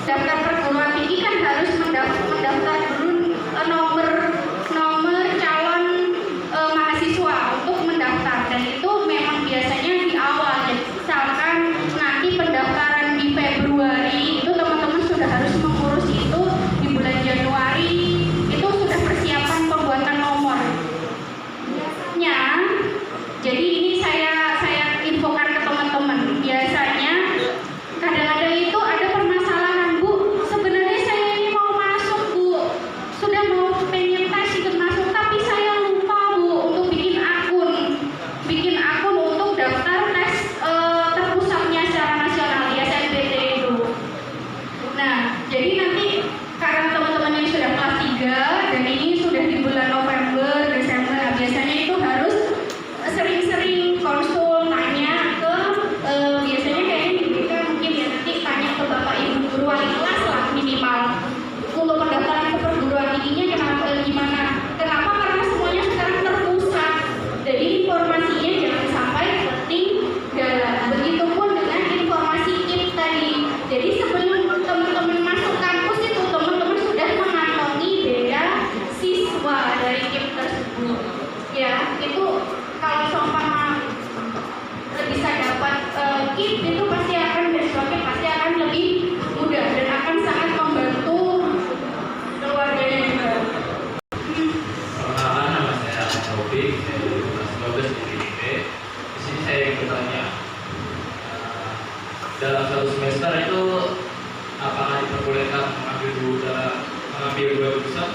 daftar perguruan tinggi kan harus mendaftar dulu nomor calon mahasiswa untuk mendaftar, dan itu memang biasanya di awal. Jadi misalkan nanti pendaftaran di Februari, itu teman-teman sudah harus mengurus itu di bulan Januari, itu sudah persiapan pembuatan nomor biasanya. Jadi ini saya infokan ke teman-teman, biasanya kadang-kadang itu ada permasalahan, Bu, sebenarnya saya ini mau masuk, Bu, sudah mau pengen tes ikut masuk, tapi saya lupa, Bu, untuk bikin akun untuk daftar tes terpusatnya secara nasional, ya SNBT itu. Nah, jadi nanti karena teman-teman ini sudah kelas 3 dan ini sudah di bulan November, Desember, nah biasanya itu harus sering-sering konsul, tanya ke biasanya kayaknya di BK mungkin ya, nanti tanya ke Bapak Ibu guru wali kelas lah minimal untuk pendaftaran ke perguruan tingginya. Gimana? Kenapa? Karena semuanya sekarang terpusat, jadi informasinya jangan sampai ketinggalan. Begitupun dengan informasi KIP tadi. Jadi sebelum teman-teman masuk kampus itu teman-teman sudah mengantongi bea siswa dari KIP tersebut. Ya, itu kalau seumpama bisa dapat KIP itu pasti akan besoknya pasti akan lebih mudah dan akan sangat membantu keluarganya juga. Perkenalkan, nama saya Taufik, saya dari kelas 12 di PDIP. Di sini saya ingin bertanya, dalam satu semester itu apakah diperbolehkan mengambil dua jurusan